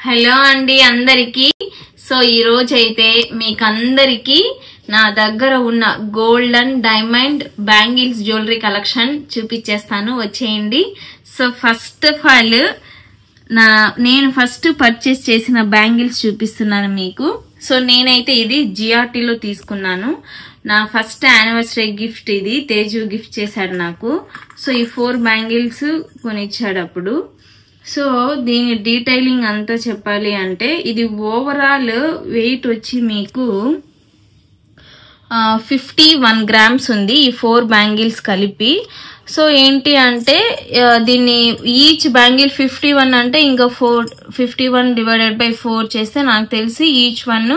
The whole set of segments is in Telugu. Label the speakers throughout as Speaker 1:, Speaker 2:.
Speaker 1: హలో అండి అందరికి. సో ఈ రోజు అయితే మీకు అందరికి నా దగ్గర ఉన్న gold and diamond bangles jewellery collection చూపించేస్తాను, వచ్చేయండి. సో ఫస్ట్ ఆఫ్ ఆల్ నేను ఫస్ట్ పర్చేస్ చేసిన బ్యాంగిల్స్ చూపిస్తున్నాను మీకు. సో నేనైతే ఇది జిఆర్టీలో తీసుకున్నాను. నా ఫస్ట్ యానివర్సరీ గిఫ్ట్ ఇది, తేజు గిఫ్ట్ చేశాడు నాకు. సో ఈ 4 బ్యాంగిల్స్ కొనిచ్చాడు అప్పుడు. సో దీని డీటెయిలింగ్ అంతా చెప్పాలి అంటే ఇది ఓవరాల్ వెయిట్ వచ్చి మీకు 51 గ్రామ్స్ ఉంది ఈ 4 బ్యాంగిల్స్ కలిపి. సో ఏంటి అంటే దీన్ని ఈచ్ బ్యాంగిల్ 51 అంటే ఇంకా 51 డివైడెడ్ బై 4 చేస్తే నాకు తెలిసి each one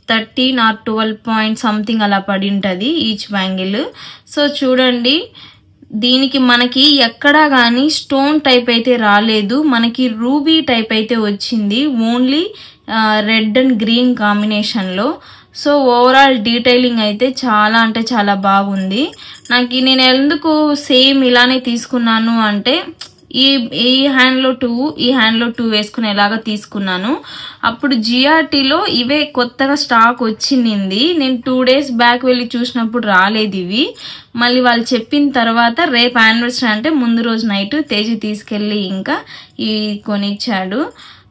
Speaker 1: 13 or 12 point something అలా పడి ఉంటుంది ఈచ్ బ్యాంగిల్. సో చూడండి, దీనికి మనకి ఎక్కడా గానీ స్టోన్ టైప్ అయితే రాలేదు, మనకి రూబీ టైప్ అయితే వచ్చింది, only red and green combination లో. సో ఓవరాల్ డీటెయిలింగ్ అయితే చాలా అంటే చాలా బాగుంది. నేను ఎందుకు సేమ్ ఇలానే తీసుకున్నాను అంటే ఈ హ్యాండ్ లో 2 ఈ హ్యాండ్ లో 2 వేసుకునేలాగా తీసుకున్నాను. అప్పుడు జిఆర్టీలో ఇవే కొత్తగా స్టాక్ వచ్చింది. నేను 2 days బ్యాక్ వెళ్ళి చూసినప్పుడు రాలేదు ఇవి. మళ్ళీ వాళ్ళు చెప్పిన తర్వాత రేపు యానివర్సరీ అంటే ముందు రోజు నైట్ తేజీ తీసుకెళ్లి ఇంకా ఈ కొనిచ్చాడు.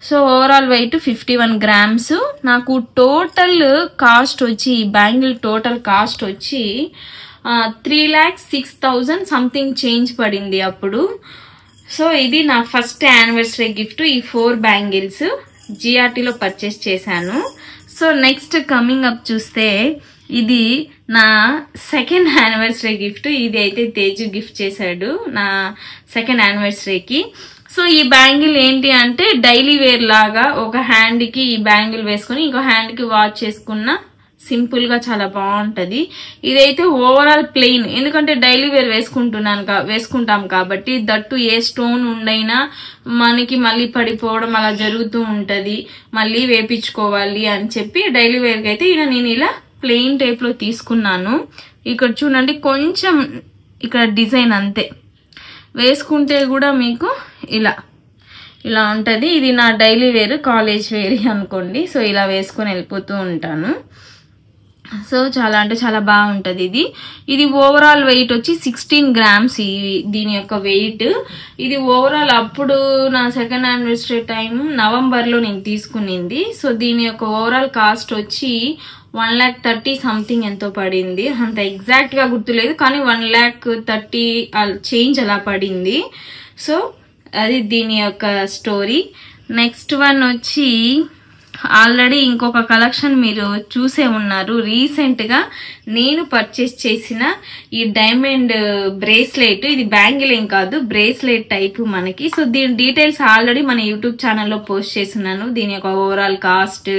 Speaker 1: So overall weight 51 grams. నాకు టోటల్ కాస్ట్ వచ్చి ఈ బ్యాంగిల్ టోటల్ కాస్ట్ వచ్చి 3,06,000 సంథింగ్ చేంజ్ పడింది అప్పుడు. సో ఇది నా ఫస్ట్ యానివర్సరీ గిఫ్ట్. ఈ 4 బ్యాంగిల్స్ జిఆర్టీలో పర్చేస్ చేశాను. సో నెక్స్ట్ కమింగ్ అప్ చూస్తే ఇది నా సెకండ్ యానివర్సరీ గిఫ్ట్. ఇది అయితే తేజు గిఫ్ట్ చేశాడు నా సెకండ్ యానివర్సరీకి. సో ఈ బ్యాంగిల్ ఏంటి అంటే డైలీ వేర్ లాగా ఒక హ్యాండ్ కి ఈ బ్యాంగిల్ వేసుకుని ఇంకో హ్యాండ్ కి వాచ్ చేసుకున్న సింపుల్ గా చాలా బాగుంటది. ఇదైతే ఓవరాల్ ప్లెయిన్, ఎందుకంటే డైలీ వేర్ వేసుకుంటాం కాబట్టి దట్టు ఏ స్టోన్ ఉండైనా మనకి మళ్ళీ పడిపోవడం అలా జరుగుతూ ఉంటది, మళ్ళీ వేపించుకోవాలి అని చెప్పి డైలీ వేర్ కి అయితే నేను ఇలా ప్లెయిన్ టైప్ లో తీసుకున్నాను. ఇక్కడ చూడండి కొంచెం ఇక్కడ డిజైన్ అంతే, వేసుకుంటే కూడా మీకు ఇలా ఉంటది. ఇది నా డైలీ వేర్, కాలేజ్ వేర్ అనుకోండి. సో ఇలా వేసుకొని వెళ్ళిపోతూ ఉంటాను. సో చాలా అంటే చాలా బాగుంటది. ఇది ఓవరాల్ వెయిట్ వచ్చి 16 గ్రామ్స్ దీని యొక్క వెయిట్. ఇది ఓవరాల్ అప్పుడు నా సెకండ్ యానివర్సరీ టైం నవంబర్ లో నేను తీసుకునింది. సో దీని యొక్క ఓవరాల్ కాస్ట్ వచ్చి 1,30,000 సంథింగ్ ఎంతో పడింది, అంత ఎగ్జాక్ట్ గా గుర్తులేదు కానీ 1,30,000 చేంజ్ అలా పడింది. సో అది దీని యొక్క స్టోరీ. నెక్స్ట్ వన్ వచ్చి ఆల్రెడీ ఇంకొక కలెక్షన్ మీరు చూసే ఉన్నారు. రీసెంట్ గా నేను పర్చేస్ చేసిన ఈ డైమండ్ బ్రేస్లెట్. ఇది బ్యాంగిల్ ఏం కాదు, బ్రేస్లెట్ టైప్ మనకి. సో దీని డీటెయిల్స్ ఆల్రెడీ మన యూట్యూబ్ ఛానల్లో పోస్ట్ చేస్తున్నాను. దీని యొక్క ఓవరాల్ కాస్ట్,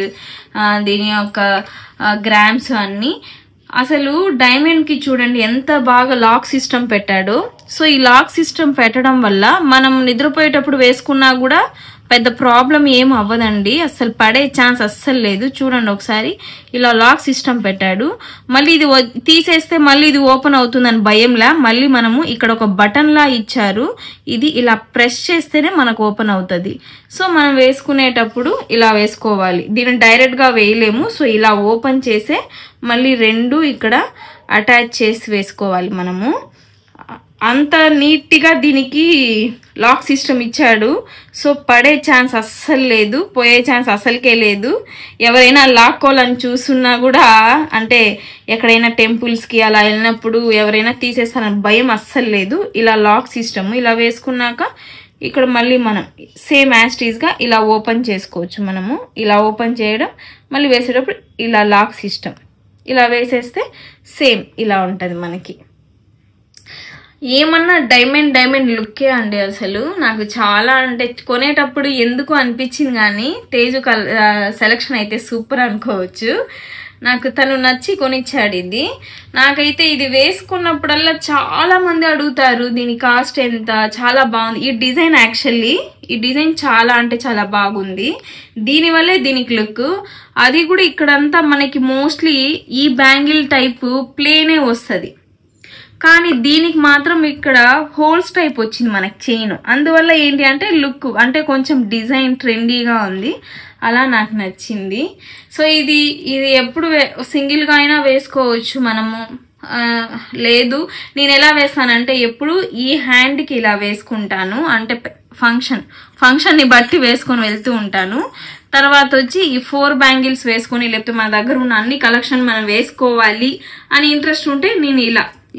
Speaker 1: దీని యొక్క గ్రామ్స్ అన్ని. అసలు డైమండ్ కి చూడండి ఎంత బాగా లాక్ సిస్టమ్ పెట్టాడో. సో ఈ లాక్ సిస్టమ్ పెట్టడం వల్ల మనం నిద్రపోయేటప్పుడు వేసుకున్నా కూడా పెద్ద ప్రాబ్లం ఏం అవ్వదండి, అస్సలు పడే ఛాన్స్ అస్సలు లేదు. చూడండి ఒకసారి ఇలా లాక్ సిస్టమ్ పెట్టాడు. మళ్ళీ ఇది తీసేస్తే మళ్ళీ ఇది ఓపెన్ అవుతుందని భయంలా మళ్ళీ మనము ఇక్కడ ఒక బటన్ లా ఇచ్చారు. ఇది ఇలా ప్రెస్ చేస్తేనే మనకు ఓపెన్ అవుతుంది. సో మనం వేసుకునేటప్పుడు ఇలా వేసుకోవాలి, దీన్ని డైరెక్ట్ గా వేయలేము. సో ఇలా ఓపెన్ చేసే మళ్ళీ 2 ఇక్కడ అటాచ్ చేసి వేసుకోవాలి మనము. అంత నీట్ గా దీనికి లాక్ సిస్టమ్ ఇచ్చాడు. సో పడే ఛాన్స్ అస్సలు లేదు, పోయే ఛాన్స్ అస్సలకే లేదు. ఎవరైనా లాక్కోవాలని చూస్తున్నా కూడా, అంటే ఎక్కడైనా టెంపుల్స్ కి అలా వెళ్ళినప్పుడు ఎవరైనా తీసేస్తారని భయం అస్సలు లేదు. ఇలా లాక్ సిస్టమ్ ఇలా వేసుకున్నాక ఇక్కడ మళ్ళీ మనం సేమ్ యాస్టీస్ గా ఇలా ఓపెన్ చేసుకోవచ్చు. మనము ఇలా ఓపెన్ చేయడం, మళ్ళీ వేసేటప్పుడు ఇలా లాక్ సిస్టమ్ ఇలా వేసేస్తే సేమ్ ఇలా ఉంటది మనకి. ఏమన్నా డైమండ్ లుక్కే అండి. అసలు నాకు చాలా అంటే కొనేటప్పుడు ఎందుకు అనిపించింది కానీ తేజు సెలక్షన్ అయితే సూపర్ అనుకోవచ్చు. నాకు తను నచ్చి కొనిచ్చాడు ఇది. నాకైతే ఇది వేసుకున్నప్పుడల్లా చాలా మంది అడుగుతారు దీని కాస్ట్ ఎంత, చాలా బాగుంది ఈ డిజైన్. యాక్చువల్లీ ఈ డిజైన్ చాలా అంటే చాలా బాగుంది, దీనివల్లే దీనికి లుక్. అది కూడా ఇక్కడంతా మనకి మోస్ట్లీ ఈ బ్యాంగిల్ టైప్ ప్లేనే వస్తుంది. కానీ దీనికి మాత్రం ఇక్కడ హోల్స్ టైప్ వచ్చింది మనకి చైన్. అందువల్ల ఏంటి అంటే లుక్ అంటే కొంచెం డిజైన్ ట్రెండీగా ఉంది, అలా నాకు నచ్చింది. సో ఇది ఎప్పుడు సింగిల్గా అయినా వేసుకోవచ్చు మనము. లేదు నేను ఎలా వేస్తానంటే ఎప్పుడు ఈ హ్యాండ్కి ఇలా వేసుకుంటాను, అంటే ఫంక్షన్ని బట్టి వేసుకొని వెళ్తూ ఉంటాను. తర్వాత వచ్చి ఈ 4 బ్యాంగిల్స్ వేసుకొని, లేకపోతే మన దగ్గర ఉన్న అన్ని కలెక్షన్ మనం వేసుకోవాలి అని ఇంట్రెస్ట్ ఉంటే నేను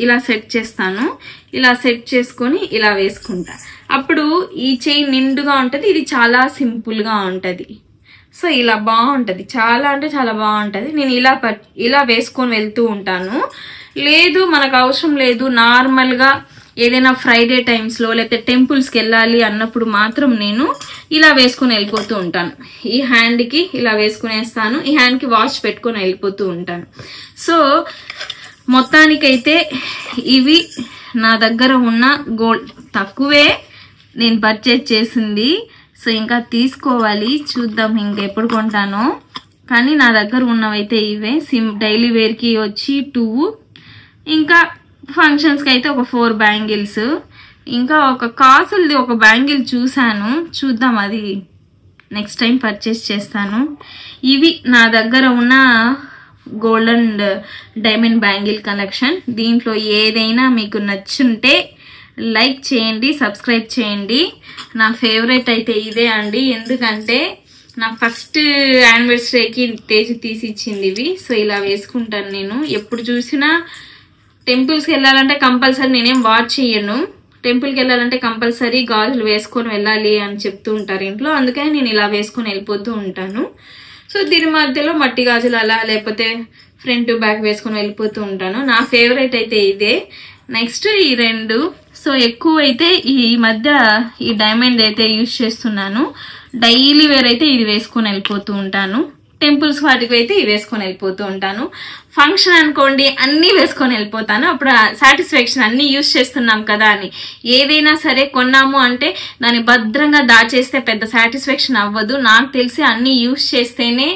Speaker 1: ఇలా సెట్ చేస్తాను. ఇలా సెట్ చేసుకొని ఇలా వేసుకుంటా. అప్పుడు ఈ చైన్ నిండుగా ఉంటది, ఇది చాలా సింపుల్ గా ఉంటది. సో ఇలా బాగుంటది, చాలా అంటే చాలా బాగుంటది. నేను ఇలా వేసుకొని వెళ్తూ ఉంటాను. లేదు మనకు అవసరం లేదు, నార్మల్ గా ఏదైనా ఫ్రైడే టైమ్స్ లో లేకపోతే టెంపుల్స్కి వెళ్ళాలి అన్నప్పుడు మాత్రం నేను ఇలా వేసుకుని వెళ్ళిపోతూ ఉంటాను. ఈ హ్యాండ్ కి ఇలా వేసుకునేస్తాను, ఈ హ్యాండ్ కి వాచ్ పెట్టుకొని వెళ్ళిపోతూ ఉంటాను. సో మొత్తానికైతే ఇవి నా దగ్గర ఉన్న గోల్డ్, తక్కువే నేను పర్చేజ్ చేసింది. సో ఇంకా తీసుకోవాలి, చూద్దాం ఇంకెప్పుడు కొంటానో. కానీ నా దగ్గర ఉన్నవైతే ఇవే. డైలీ వేర్ కి వచ్చి 2, ఇంకా ఫంక్షన్స్ కి అయితే ఒక 4 బ్యాంగిల్స్, ఇంకా ఒక కాసులది ఒక బ్యాంగిల్ చూసాను, చూద్దాం అది నెక్స్ట్ టైం పర్చేస్ చేస్తాను. ఇవి నా దగ్గర ఉన్న gold and diamond bangle collection. దీంట్లో ఏదైనా మీకు నచ్చుంటే లైక్ చేయండి, సబ్స్క్రైబ్ చేయండి. నా ఫేవరెట్ అయితే ఇదే అండి, ఎందుకంటే నా ఫస్ట్ యానివర్సరీకి తేజు తీసి ఇచ్చింది ఇవి. సో ఇలా వేసుకుంటాను నేను ఎప్పుడు చూసినా. టెంపుల్స్కి వెళ్ళాలంటే కంపల్సరీ నేనేం వాచ్ చేయను, టెంపుల్కి వెళ్ళాలంటే కంపల్సరీ గాజులు వేసుకొని వెళ్ళాలి అని చెప్తూ ఉంటారు ఇంట్లో, అందుకని నేను ఇలా వేసుకొని వెళ్ళిపోతూ ఉంటాను. సో దీని మధ్యలో మట్టి గాజులు అలా లేకపోతే ఫ్రంట్ బ్యాక్ వేసుకొని వెళ్ళిపోతూ ఉంటాను. నా ఫేవరెట్ అయితే ఇదే. నెక్స్ట్ ఈ 2. సో ఎక్కువ అయితే ఈ మధ్య ఈ డైమండ్ అయితే యూజ్ చేస్తున్నాను. డైలీ వేర్ అయితే ఇది వేసుకొని వెళ్ళిపోతూ ఉంటాను, టెంపుల్స్ వాటికి అయితే ఇవి వేసుకొని వెళ్ళిపోతూ ఉంటాను. ఫంక్షన్ అనుకోండి అన్ని వేసుకొని వెళ్ళిపోతాను, అప్పుడు సాటిస్ఫాక్షన్ అన్ని యూజ్ చేస్తున్నాం కదా అని. ఏదైనా సరే కొన్నాము అంటే దాన్ని భద్రంగా దాచేస్తే పెద్ద సాటిస్ఫాక్షన్ అవ్వదు. నాకు తెలిసి అన్ని యూజ్ చేస్తేనే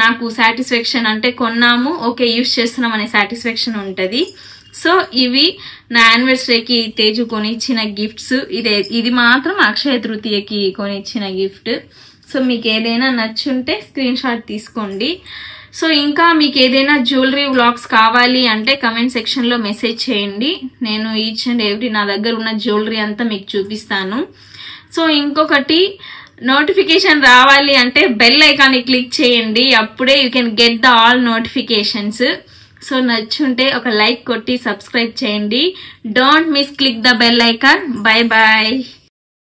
Speaker 1: నాకు సాటిస్ఫాక్షన్, అంటే కొన్నాము ఓకే యూజ్ చేస్తున్నాం అనే సాటిస్ఫాక్షన్ ఉంటది. సో ఇవి నా యానివర్సరీకి తేజు కొనిచ్చిన గిఫ్ట్స్. ఇది మాత్రం అక్షయ తృతీయకి కొనిచ్చిన గిఫ్ట్. సో మీకు ఏదైనా నచ్చుంటే స్క్రీన్ షాట్ తీసుకోండి. సో ఇంకా మీకు ఏదైనా జ్యువెలరీ వ్లాగ్స్ కావాలి అంటే కమెంట్ సెక్షన్ లో మెసేజ్ చేయండి, నేను ఈచ్ అండ్ ఎవ్రీ నా దగ్గర ఉన్న జ్యువెలరీ అంతా మీకు చూపిస్తాను. సో ఇంకొకటి, నోటిఫికేషన్ రావాలి అంటే బెల్ ఐకాన్ క్లిక్ చేయండి, అప్పుడే you can get the all notifications. So నచ్చుంటే ఒక లైక్ కొట్టి సబ్స్క్రైబ్ చేయండి. Don't miss click the bell icon. Bye bye.